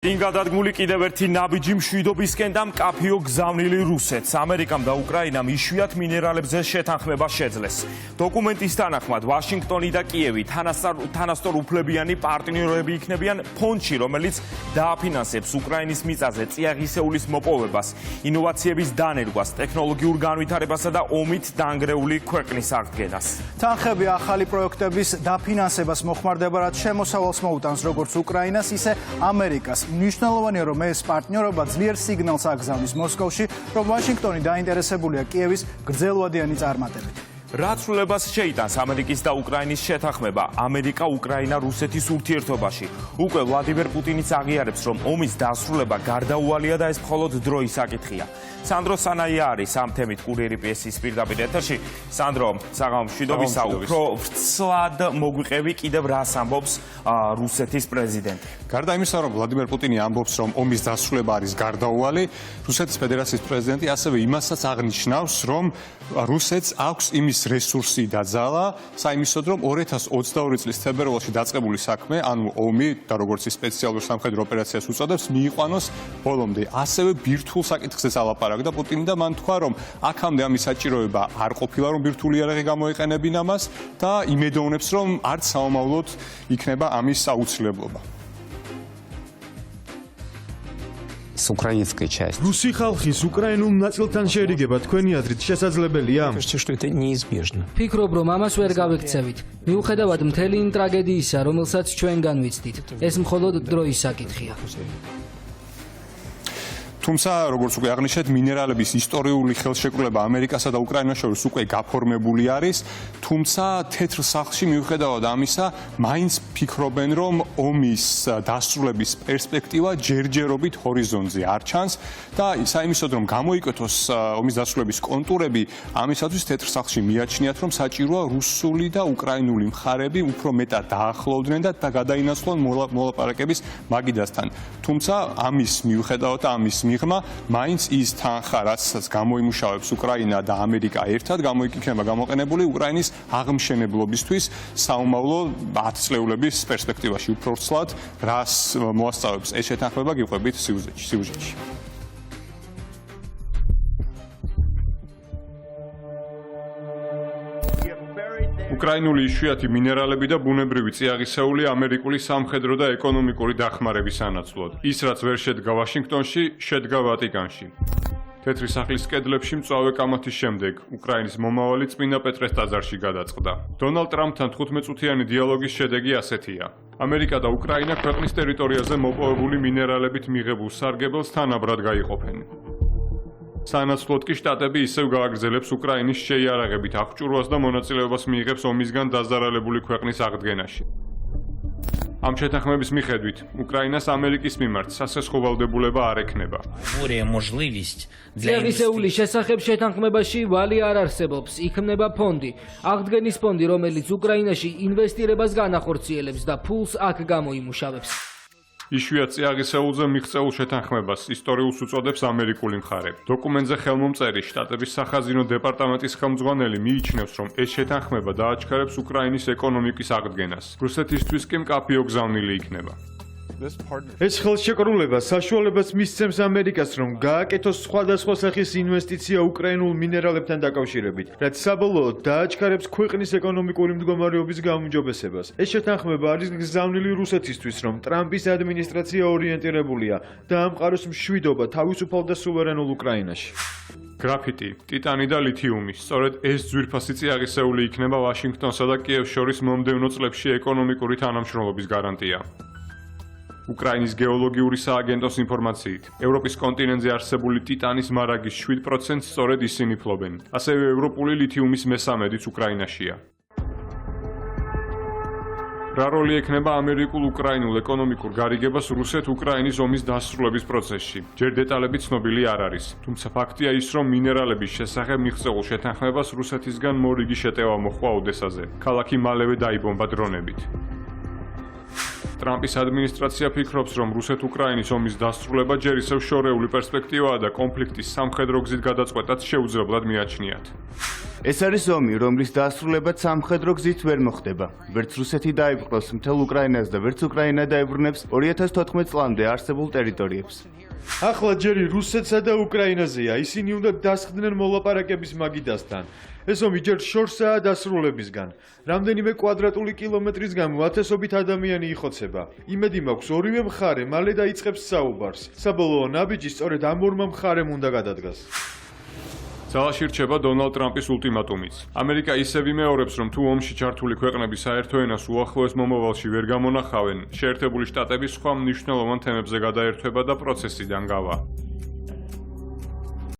Gadadgmuli კიდევ ერთი ნაბიჯი მშვიდობისკენ და მკაფიო გზავნილი რუსეთს. ამერიკამ და უკრაინამ იშვიათ მინერალებზე შეთანხმება შეძლეს. დოკუმენტის თანახმად ვაშინგტონი და კიევი თანასწორ უფლებიანი პარტნიორები იქნებიან ფონდში, რომელიც დააფინანსებს უკრაინის მიწაზე წიაღისეულის მოპოვებას, ინოვაციების დანერგვას, ტექნოლოგიურ განვითარებასა და ომით დანგრეული ქვეყნის აღდგენას. თანხები ახალი პროექტების დაფინანსებას მოხმარდება, რაც შემოსავალს მოუტანს როგორც უკრაინას, ისე ამერიკას. მნიშვნელოვანია, რომ ეს პარტნიორობა ძლიერ სიგნალს აგზავნის მოსკოვში, რომ ვაშინგტონი დაინტერესებულია კიევის გრძელვადიანი წარმატებით. რაც სრულებას შეიტანს ამერიკის და უკრაინის შეთანხმება ამერიკა-უკრაინა-რუსეთის ურთიერთობაში. უკვე ვლადიმერ პუტინიც აღიარებს, რომ ომის დასრულება გარდაუვალია და ეს მხოლოდ დროის საკითხია. სანდრო სანაია არის ამ თემით კურიერი პიესის პირდაპირ ეთერში. სანდრო, საღამო მშვიდობისა, უფრო ვრცლად მოგვიყევი კიდევ რას ამბობს რუსეთის პრეზიდენტი. გარდა იმისა, რომ ვლადიმერ პუტინი ამბობს, რომ ომის დასრულება არის გარდაუვალი, რუსეთის ფედერაციის პრეზიდენტი ასევე იმასაც აღნიშნავს, რომ რუსეთს აქვს იმის რესურსი და ძალა, საიმისოდ, რომ 2022 წლის თებერვალში დაწყებული საქმე, ანუ ომი და როგორც ის სპეციალურ სამხედრო ოპერაციას უწოდებს, მიიყვანოს ბოლომდე. ასევე ბირთვულ საკითხზეც ალაპარაკდა პუტინი და მან თქვა, რომ აქამდე ამის საჭიროება არ ყოფილა, რომ ბირთვული იარაღი გამოეყენებინ ამას და იმედოვნებს, რომ არც საომავლოდ იქნება ამის აუცილებლობა. რუსი ხალხის უკრაინულ ნაწილთან შერიგება თქვენი აზრით შესაძლებელია? ფიქრობ, რომ ამას ვერ გავექცევით. მიუხედავად მთელი იმ ტრაგედიისა, რომელსაც ჩვენ განვიცდით, ეს მხოლოდ დროის საკითხია. თუმცა, როგორც უკვე აღნიშნეთ, მინერალების ისტორიული ხელშეკრულება ამერიკასა და უკრაინას შორის უკვე გაფორმებული არის, თუმცა თეთრ სახლში მიუხედავად ამისა, მაინც ფიქრობენ, რომ ომის დასრულების პერსპექტივა ჯერჯერობით ჰორიზონტზე არ ჩანს და საიმისოდ, რომ გამოიკვეთოს ომის დასრულების კონტურები, ამისათვის თეთრ სახლში მიაჩნიათ, რომ საჭიროა რუსული და უკრაინული მხარეები უფრო მეტად დაახლოვდნენ და გადაინაცვლონ მოლაპარაკების მაგიდასთან. თუმცა, ამის მიუხედავად და ამის მიღმა, მაინც ის თანხა, რასაც გამოიმუშავებს უკრაინა და ამერიკა ერთად, იქნება გამოყენებული უკრაინის აღმშენებლობისთვის საომავლო 10 წლეულების პერსპექტივაში უფრო ვრცლად, რას მოასწავებს ეს შეთანხმება, გიყვებით სიუჟეტში. უკრაინული იშვიათი მინერალები და ბუნებრივი წიაღისეული ამერიკული სამხედრო და ეკონომიკური დახმარების სანაცვლოდ. ის, რაც ვერ შედგა ვაშინგტონში, შედგა ვატიკანში. თეთრი სახლის კედლებში მწვავე კამათის შემდეგ უკრაინის მომავალი წმინდა პეტრეს ტაძარში გადაწყდა. დონალდ ტრამპთან 15 წუთიანი დიალოგის შედეგი ასეთია. ამერიკა და უკრაინა ქვეყნის ტერიტორიაზე მოპოვებული მინერალებით მიღებულ სარგებელს თანაბრად გაიყოფენ. სანაცვლოდ კი შტატები ისევ გააგრძელებს უკრაინის შეიარაღებით აღჭურვას და მონაწილეობას მიიღებს ომისგან დაზარალებული ქვეყნის აღდგენაში. ამ შეთანხმების მიხედვით, უკრაინას ამერიკის მიმართ სასესხო ვალდებულება არ ექნება. წიაღისეულის შესახებ შეთანხმებაში ვალი არ არსებობს, იქმნება ფონდი, აღდგენის ფონდი, რომელიც უკრაინაში ინვესტირებას განახორციელებს და ფულს აქ გამოიმუშავებს. იშვიათ წიაღისეულზე მიღწეულ შეთანხმებას ისტორიულს უწოდებს ამერიკული მხარე. დოკუმენტზე ხელმომწერი შტატების სახაზინო დეპარტამენტის ხელმძღვანელი მიიჩნევს, რომ ეს შეთანხმება დააჩქარებს უკრაინის ეკონომიკის აღდგენას. რუსეთისთვის კი მკაფიო გზავნილი იქნება. ეს ხელშეკრულება საშუალებას მისცემს ამერიკას, რომ გააკეთოს სხვადასხვა სახის ინვესტიცია უკრაინულ მინერალებთან დაკავშირებით, რაც საბოლოოდ დააჩქარებს ქვეყნის ეკონომიკური მდგომარეობის გაუმჯობესებას. ეს შეთანხმება არის გზავნილი რუსეთისთვის, რომ ტრამპის ადმინისტრაცია ორიენტირებულია და ამყაროს მშვიდობა თავისუფალ და სუვერენულ უკრაინაში. გრაფიტი, ტიტანი და ლითიუმი. სწორედ ეს ძვირფასი წიაღისეული იქნება ვაშინგტონსა და კიევს შორის მომდევნო წლებში ეკონომიკური თანამშრომლობის გარანტია. უკრაინის გეოლოგიური სააგენტოს ინფორმაციით, ევროპის კონტინენტზე არსებული ტიტანის მარაგის 7% სწორედ ისინი ფლობენ. ასევე ევროპული ლითიუმის მესამედიც უკრაინაშია. რა როლი ექნება ამერიკულ-უკრაინულ ეკონომიკურ გარიგებას რუსეთ-უკრაინის ომის დასრულების პროცესში? ჯერ დეტალები ცნობილი არ არის. თუმცა ფაქტია ის, რომ მინერალების შესახებ მიღწეულ შეთანხმებას რუსეთისგან მორიგი შეტევა მოჰყვა ოდესაზე. ქალაქი მალევე დაიბომბა დრონებით. ტრამპის ადმინისტრაცია ფიქრობს, რომ რუსეთ-უკრაინის ომის დასრულება ჯერ ისევ შორეული პერსპექტივაა და კონფლიქტის სამხედრო გზით გადაწყვეტაც შეუძლებლად მიაჩნიათ. ეს არის ომი, რომლის დასრულებაც სამხედრო გზით ვერ მოხდება. ვერც რუსეთი დაიპყროს მთელ უკრაინას და ვერც უკრაინა დაებრუნებს 2014 წლამდე არსებულ ტერიტორიებს. ახლა ჯერი რუსეთსა და უკრაინაზეა, ისინი უნდა დასხდნენ მოლაპარაკების მაგიდასთან. ეს ომი ჯერ შორსაა დასრულებისგან. რამდენიმე კვადრატული კილომეტრის გამო ათასობით ადამიანი იხოცება. იმედი მაქვს ორივე მხარე მალე დაიწყებს საუბარს. საბოლოო ნაბიჯი სწორედ ამ ორმა მხარემ უნდა გადადგას. ძალაში რჩება დონალდ ტრამპის ულტიმატუმიც. ამერიკა ისევ იმეორებს, რომ თუ ომში ჩართული ქვეყნები საერთო ენას უახლოეს მომავალში ვერ გამონახავენ, შეერთებული შტატები სხვა მნიშვნელოვან თემებზე გადაერთვება და პროცესიდან გავა.